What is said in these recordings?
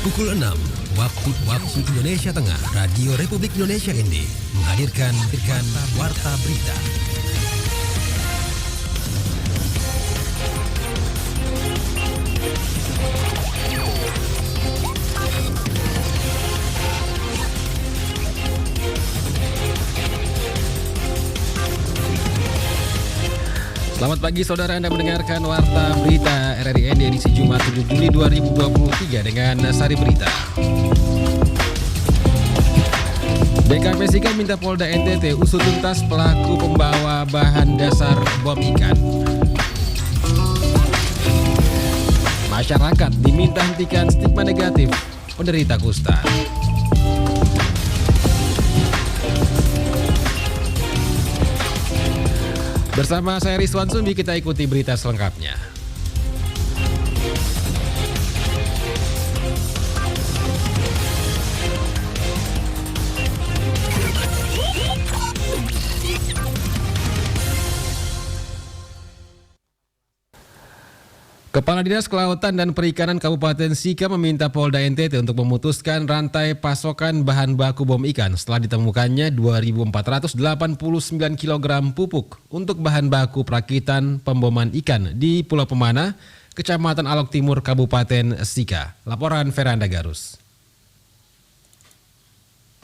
Pukul 6 waktu Indonesia Tengah, Radio Republik Indonesia ini menghadirkan Warta Berita. Selamat pagi saudara, Anda mendengarkan Warta Berita RRI edisi Jumat 7 Juli 2023 dengan Sari Berita. DKP Sika minta Polda NTT usut tuntas pelaku pembawa bahan dasar bom ikan. Masyarakat diminta hentikan stigma negatif penderita kusta. Bersama saya Rizwan Sumbi, kita ikuti berita selengkapnya. Kepala Dinas Kelautan dan Perikanan Kabupaten Sika meminta Polda NTT untuk memutuskan rantai pasokan bahan baku bom ikan setelah ditemukannya 2.489 kg pupuk untuk bahan baku perakitan pemboman ikan di Pulau Pemana, Kecamatan Alok Timur, Kabupaten Sika. Laporan Veranda Garus.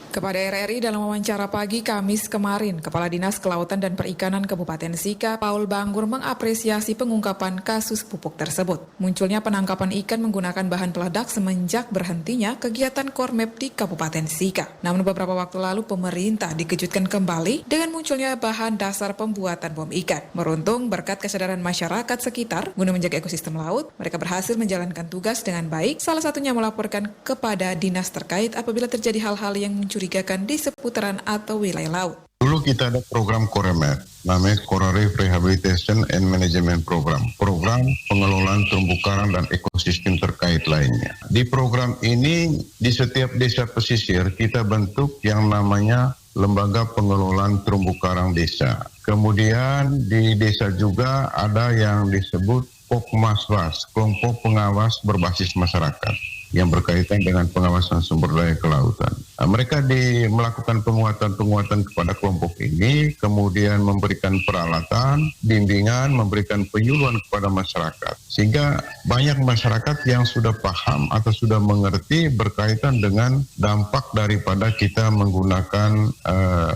Kepada RRI dalam wawancara pagi Kamis kemarin, Kepala Dinas Kelautan dan Perikanan Kabupaten Sika, Paul Banggur, mengapresiasi pengungkapan kasus pupuk tersebut. Munculnya penangkapan ikan menggunakan bahan peledak semenjak berhentinya kegiatan Kormep di Kabupaten Sika. Namun beberapa waktu lalu pemerintah dikejutkan kembali dengan munculnya bahan dasar pembuatan bom ikan. Beruntung berkat kesadaran masyarakat sekitar guna menjaga ekosistem laut, mereka berhasil menjalankan tugas dengan baik, salah satunya melaporkan kepada dinas terkait apabila terjadi hal-hal yang mencurigakan di seputaran atau wilayah laut. Dulu kita ada program Koremet, namanya Coral Reef Rehabilitation and Management Program. Program pengelolaan terumbu karang dan ekosistem terkait lainnya. Di program ini, di setiap desa pesisir, kita bentuk yang namanya Lembaga Pengelolaan Terumbu Karang Desa. Kemudian di desa juga ada yang disebut Pokmaswas, Kelompok Pengawas Berbasis Masyarakat, yang berkaitan dengan pengawasan sumber daya kelautan. Mereka melakukan penguatan kepada kelompok ini, kemudian memberikan peralatan, bimbingan, memberikan penyuluhan kepada masyarakat. Sehingga banyak masyarakat yang sudah paham atau sudah mengerti berkaitan dengan dampak daripada kita menggunakan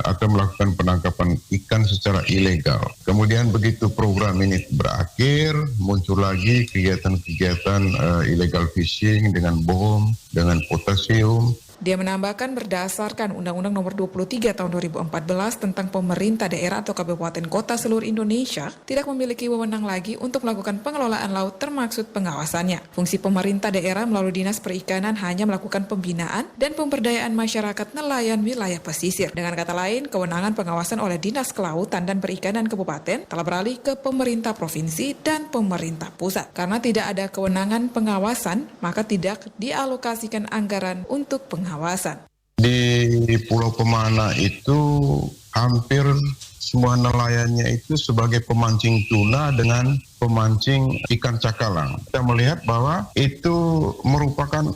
atau melakukan penangkapan ikan secara ilegal. Kemudian begitu program ini berakhir, muncul lagi kegiatan-kegiatan illegal fishing dengan bom, dengan potasium. Dia menambahkan berdasarkan Undang-Undang Nomor 23 Tahun 2014 tentang pemerintah daerah atau kabupaten kota seluruh Indonesia tidak memiliki wewenang lagi untuk melakukan pengelolaan laut termaksud pengawasannya. Fungsi pemerintah daerah melalui Dinas Perikanan hanya melakukan pembinaan dan pemberdayaan masyarakat nelayan wilayah pesisir. Dengan kata lain, kewenangan pengawasan oleh Dinas Kelautan dan Perikanan Kabupaten telah beralih ke pemerintah provinsi dan pemerintah pusat. Karena tidak ada kewenangan pengawasan, maka tidak dialokasikan anggaran untuk pengawasan. Di Pulau Pemana itu hampir semua nelayannya itu sebagai pemancing tuna dengan pemancing ikan cakalang. Kita melihat bahwa itu merupakan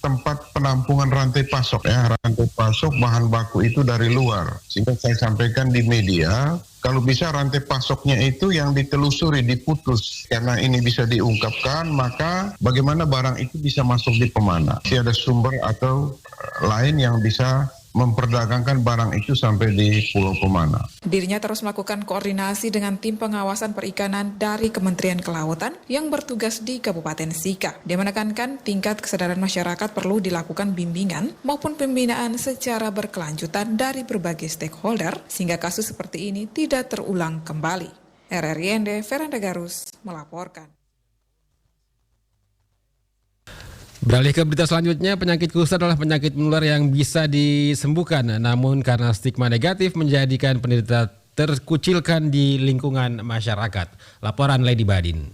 tempat penampungan rantai pasok, ya, rantai pasok bahan baku itu dari luar. Sehingga saya sampaikan di media, kalau bisa rantai pasoknya itu yang ditelusuri, diputus. Karena ini bisa diungkapkan, maka bagaimana barang itu bisa masuk di Pemana. Tidak ada sumber atau lain yang bisa memperdagangkan barang itu sampai di Pulau Pemana. Dirinya terus melakukan koordinasi dengan tim pengawasan perikanan dari Kementerian Kelautan yang bertugas di Kabupaten Sika. Dia menekankan tingkat kesadaran masyarakat perlu dilakukan bimbingan maupun pembinaan secara berkelanjutan dari berbagai stakeholder sehingga kasus seperti ini tidak terulang kembali. RRI Veranda Garus melaporkan. Beralih ke berita selanjutnya, penyakit kusta adalah penyakit menular yang bisa disembuhkan, namun karena stigma negatif menjadikan penderita terkucilkan di lingkungan masyarakat. Laporan Lady Badin.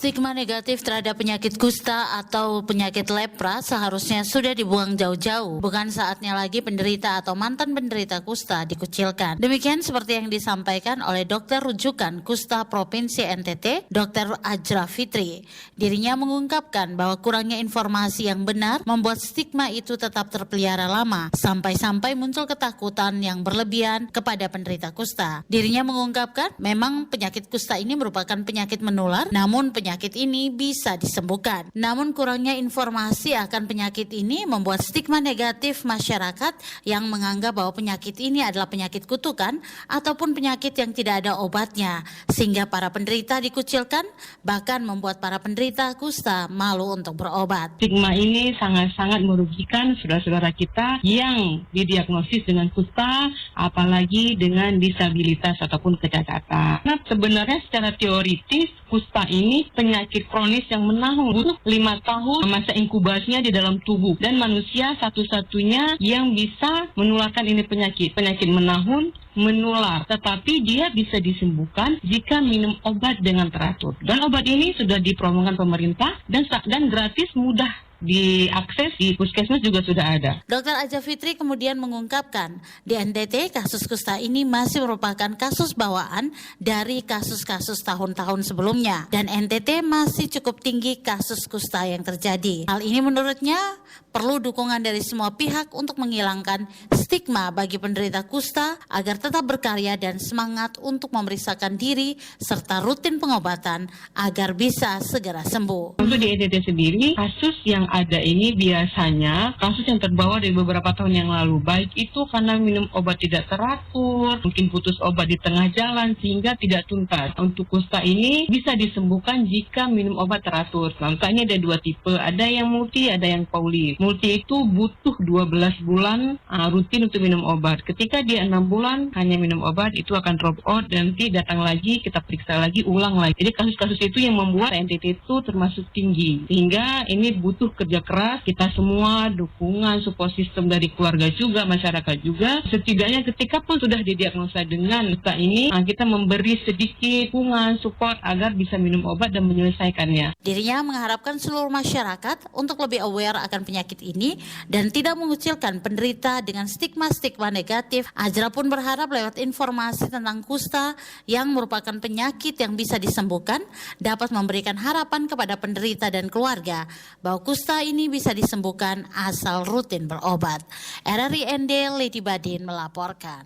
Stigma negatif terhadap penyakit kusta atau penyakit lepra seharusnya sudah dibuang jauh-jauh. Bukan saatnya lagi penderita atau mantan penderita kusta dikucilkan. Demikian seperti yang disampaikan oleh dokter rujukan kusta Provinsi NTT, Dr. Ajra Fitri. Dirinya mengungkapkan bahwa kurangnya informasi yang benar membuat stigma itu tetap terpelihara lama, sampai-sampai muncul ketakutan yang berlebihan kepada penderita kusta. Dirinya mengungkapkan memang penyakit kusta ini merupakan penyakit menular, namun penyakit ini bisa disembuhkan. Namun kurangnya informasi akan penyakit ini membuat stigma negatif masyarakat yang menganggap bahwa penyakit ini adalah penyakit kutukan ataupun penyakit yang tidak ada obatnya, sehingga para penderita dikucilkan, bahkan membuat para penderita kusta malu untuk berobat. Stigma ini sangat-sangat merugikan saudara-saudara kita yang didiagnosis dengan kusta, apalagi dengan disabilitas ataupun kecacatan. Nah, sebenarnya secara teoritis kusta ini penyakit kronis yang menahun, butuh 5 tahun masa inkubasinya di dalam tubuh, dan manusia satu-satunya yang bisa menularkan ini penyakit menahun, menular, tetapi dia bisa disembuhkan jika minum obat dengan teratur. Dan obat ini sudah dipromosikan pemerintah dan gratis, mudah diakses, di puskesmas juga sudah ada. Dr. Ajra Fitri kemudian mengungkapkan, di NTT kasus kusta ini masih merupakan kasus bawaan dari kasus-kasus tahun-tahun sebelumnya, dan NTT masih cukup tinggi kasus kusta yang terjadi. Hal ini menurutnya perlu dukungan dari semua pihak untuk menghilangkan stigma bagi penderita kusta agar tetap berkarya dan semangat untuk memeriksakan diri serta rutin pengobatan agar bisa segera sembuh. Untuk di NTT sendiri, kasus yang ada ini biasanya kasus yang terbawa dari beberapa tahun yang lalu, baik itu karena minum obat tidak teratur, mungkin putus obat di tengah jalan sehingga tidak tuntas. Untuk kusta ini bisa disembuhkan jika minum obat teratur. Contohnya ada 2 tipe, ada yang multi, ada yang poly. Multi itu butuh 12 bulan rutin untuk minum obat. Ketika dia 6 bulan hanya minum obat, itu akan drop out, nanti datang lagi, kita periksa lagi, ulang lagi. Jadi kasus-kasus itu yang membuat NTT itu termasuk tinggi, sehingga ini butuh kerja keras, kita semua, dukungan, support system dari keluarga juga, masyarakat juga. Setidaknya ketika pun sudah didiagnosa dengan kusta ini, kita memberi sedikit dukungan, support agar bisa minum obat dan menyelesaikannya. Dirinya mengharapkan seluruh masyarakat untuk lebih aware akan penyakit ini dan tidak mengucilkan penderita dengan stigma-stigma negatif. Ajra pun berharap lewat informasi tentang kusta yang merupakan penyakit yang bisa disembuhkan dapat memberikan harapan kepada penderita dan keluarga bahwa kusta ini bisa disembuhkan asal rutin berobat. RRI ND Lady Badin melaporkan.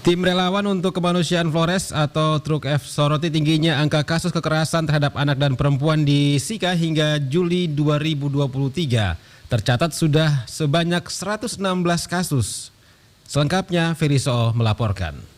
Tim relawan untuk kemanusiaan Flores atau Truk F soroti tingginya angka kasus kekerasan terhadap anak dan perempuan di Sika hingga Juli 2023. Tercatat sudah sebanyak 116 kasus. Selengkapnya Ferry Soo melaporkan.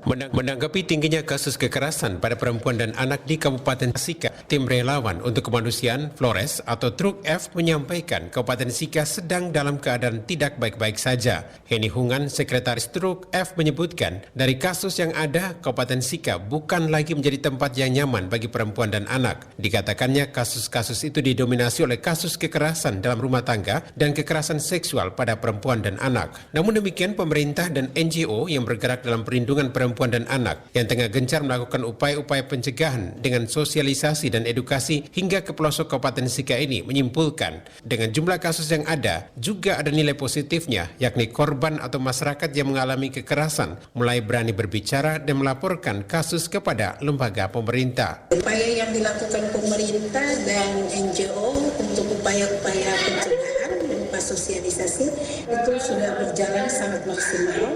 Menanggapi tingginya kasus kekerasan pada perempuan dan anak di Kabupaten Sika, tim relawan untuk kemanusiaan Flores atau Truk F menyampaikan Kabupaten Sika sedang dalam keadaan tidak baik-baik saja. Heni Hungan, Sekretaris Truk F menyebutkan, dari kasus yang ada, Kabupaten Sika bukan lagi menjadi tempat yang nyaman bagi perempuan dan anak. Dikatakannya kasus-kasus itu didominasi oleh kasus kekerasan dalam rumah tangga dan kekerasan seksual pada perempuan dan anak. Namun demikian, pemerintah dan NGO yang bergerak dalam perlindungan perempuan dan anak yang tengah gencar melakukan upaya-upaya pencegahan dengan sosialisasi dan edukasi hingga ke pelosok Kabupaten Sika ini menyimpulkan dengan jumlah kasus yang ada juga ada nilai positifnya, yakni korban atau masyarakat yang mengalami kekerasan mulai berani berbicara dan melaporkan kasus kepada lembaga pemerintah. Upaya yang dilakukan pemerintah dan NGO untuk upaya-upaya pencegahan berupa sosialisasi itu sudah berjalan sangat maksimal.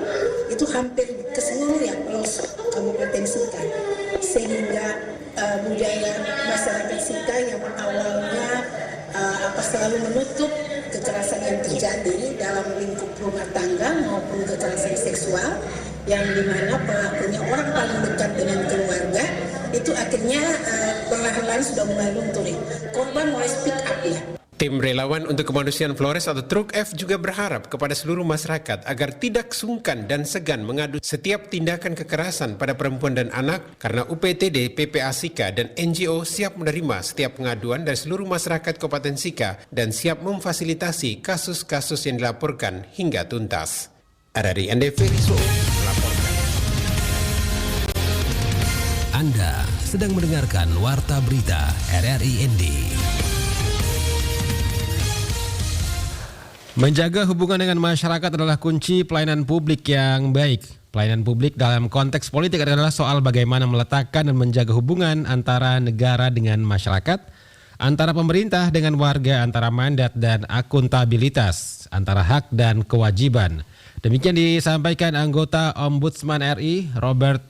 Itu hampir ke seluruh pelosok Kabupaten Sika, sehingga budaya masyarakat Sika yang awalnya selalu menutup kekerasan yang terjadi dalam lingkup rumah tangga maupun kekerasan seksual yang dimana pelakunya orang paling dekat dengan keluarga, itu akhirnya perlahan-lahan sudah mulai luntur. Korban mulai speak up ya. Tim relawan untuk kemanusiaan Flores atau Truk F juga berharap kepada seluruh masyarakat agar tidak sungkan dan segan mengadu setiap tindakan kekerasan pada perempuan dan anak karena UPTD, PPA Sika, dan NGO siap menerima setiap pengaduan dari seluruh masyarakat Kabupaten Sika dan siap memfasilitasi kasus-kasus yang dilaporkan hingga tuntas. RRI ND Feriso melaporkan. Anda sedang mendengarkan Warta Berita RRI ND. Menjaga hubungan dengan masyarakat adalah kunci pelayanan publik yang baik. Pelayanan publik dalam konteks politik adalah soal bagaimana meletakkan dan menjaga hubungan antara negara dengan masyarakat, antara pemerintah dengan warga, antara mandat dan akuntabilitas, antara hak dan kewajiban. Demikian disampaikan anggota Ombudsman RI Robert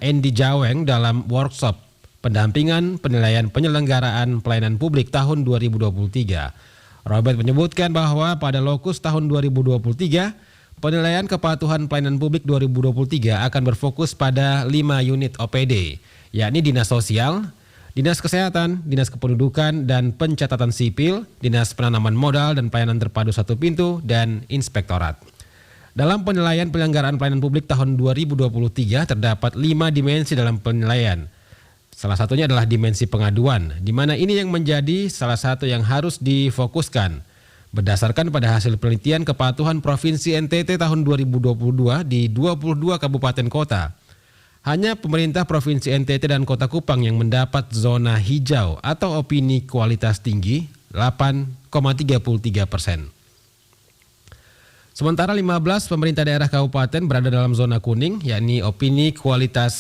Endi Jaweng dalam workshop pendampingan penilaian penyelenggaraan pelayanan publik tahun 2023. Robert menyebutkan bahwa pada lokus tahun 2023, penilaian kepatuhan pelayanan publik 2023 akan berfokus pada 5 unit OPD, yakni Dinas Sosial, Dinas Kesehatan, Dinas Kependudukan dan Pencatatan Sipil, Dinas Penanaman Modal dan Pelayanan Terpadu Satu Pintu, dan Inspektorat. Dalam penilaian penyelenggaraan pelayanan publik tahun 2023 terdapat 5 dimensi dalam penilaian. Salah satunya adalah dimensi pengaduan, di mana ini yang menjadi salah satu yang harus difokuskan. Berdasarkan pada hasil penelitian kepatuhan Provinsi NTT tahun 2022 di 22 kabupaten kota, hanya pemerintah Provinsi NTT dan Kota Kupang yang mendapat zona hijau atau opini kualitas tinggi 8,33%. Sementara 15 pemerintah daerah kabupaten berada dalam zona kuning, yakni opini kualitas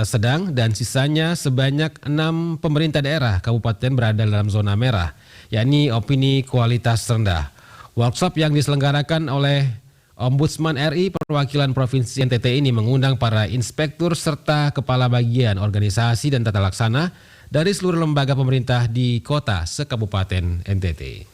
sedang, dan sisanya sebanyak 6 pemerintah daerah kabupaten berada dalam zona merah, yakni opini kualitas rendah. Workshop yang diselenggarakan oleh Ombudsman RI perwakilan Provinsi NTT ini mengundang para inspektur serta kepala bagian organisasi dan tata laksana dari seluruh lembaga pemerintah di kota se-Kabupaten NTT.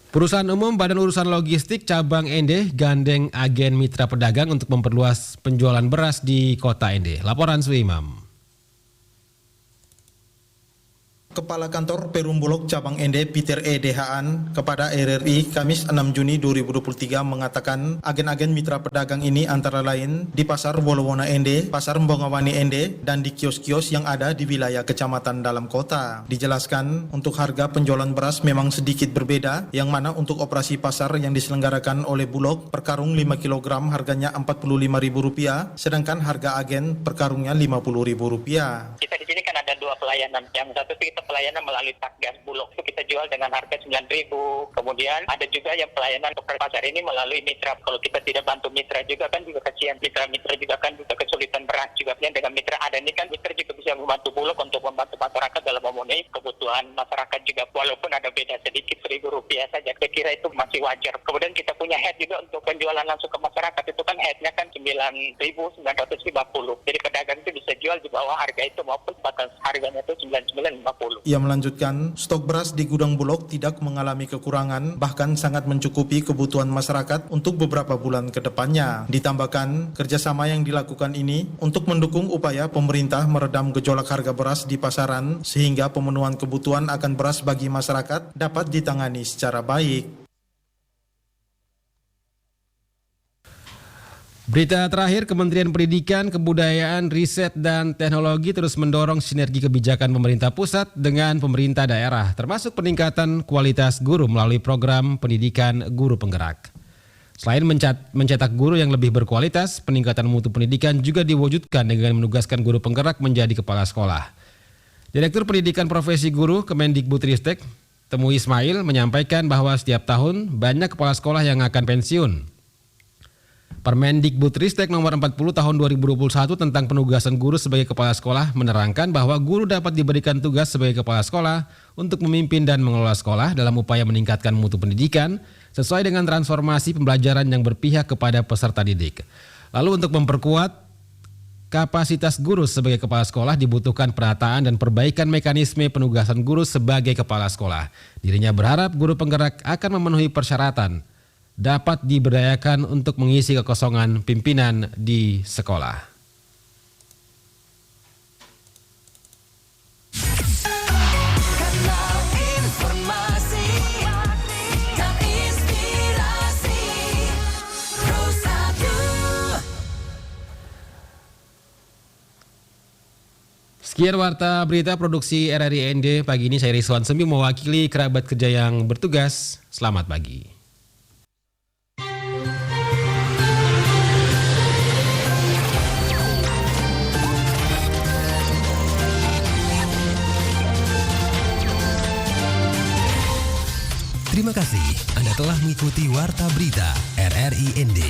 Perusahaan umum Badan Urusan Logistik Cabang Ende gandeng agen mitra pedagang untuk memperluas penjualan beras di kota Ende. Laporan Suimam. Kepala Kantor Perum Bulog Cabang Ende Peter E. Dehaan kepada RRI Kamis 6 Juni 2023 mengatakan agen-agen mitra pedagang ini antara lain di Pasar Wolowona Ende, Pasar Mbongawani Ende, dan di kios-kios yang ada di wilayah kecamatan dalam kota. Dijelaskan untuk harga penjualan beras memang sedikit berbeda, yang mana untuk operasi pasar yang diselenggarakan oleh Bulog per karung 5 kg harganya Rp45.000, sedangkan harga agen per karungnya Rp50.000. Kita di sini kan ada 2 pelayanan. Yang satu kita pelayanan melalui Satgas Bulog, itu kita jual dengan harga Rp9.000. Kemudian ada juga yang pelayanan ke pasar ini melalui mitra. Kalau kita tidak bantu mitra juga kan juga kasihan. Mitra-mitra juga kan juga kesulitan beras juga. Dengan mitra ada ini kan mitra juga bisa membantu Bulog untuk membantu masyarakat dalam memenuhi kebutuhan masyarakat juga. Walaupun ada beda sedikit Rp1.000 saja. Saya kira itu masih wajar. Kemudian kita punya head juga untuk penjualan langsung ke masyarakat. Itu kan headnya kan Rp9.950. Jadi pedagang itu bisa jual di bawah harga itu maupun batas harganya itu Rp99.50. Ia melanjutkan, stok beras di gudang Bulog tidak mengalami kekurangan, bahkan sangat mencukupi kebutuhan masyarakat untuk beberapa bulan ke depannya. Ditambahkan, kerjasama yang dilakukan ini untuk mendukung upaya pemerintah meredam gejolak harga beras di pasaran, sehingga pemenuhan kebutuhan akan beras bagi masyarakat dapat ditangani secara baik. Berita terakhir, Kementerian Pendidikan, Kebudayaan, Riset, dan Teknologi terus mendorong sinergi kebijakan pemerintah pusat dengan pemerintah daerah, termasuk peningkatan kualitas guru melalui program pendidikan guru penggerak. Selain mencetak guru yang lebih berkualitas, peningkatan mutu pendidikan juga diwujudkan dengan menugaskan guru penggerak menjadi kepala sekolah. Direktur Pendidikan Profesi Guru Kemendikbudristek, Temu Ismail, menyampaikan bahwa setiap tahun banyak kepala sekolah yang akan pensiun. Permendikbudristek nomor 40 tahun 2021 tentang penugasan guru sebagai kepala sekolah menerangkan bahwa guru dapat diberikan tugas sebagai kepala sekolah untuk memimpin dan mengelola sekolah dalam upaya meningkatkan mutu pendidikan sesuai dengan transformasi pembelajaran yang berpihak kepada peserta didik. Lalu untuk memperkuat kapasitas guru sebagai kepala sekolah dibutuhkan penataan dan perbaikan mekanisme penugasan guru sebagai kepala sekolah. Dirinya berharap guru penggerak akan memenuhi persyaratan dapat diberdayakan untuk mengisi kekosongan pimpinan di sekolah. Sekian warta berita produksi RRI ND pagi ini. Saya Rizwan Sembi mewakili kerabat kerja yang bertugas. Selamat pagi. Terima kasih Anda telah mengikuti warta berita RRI ND.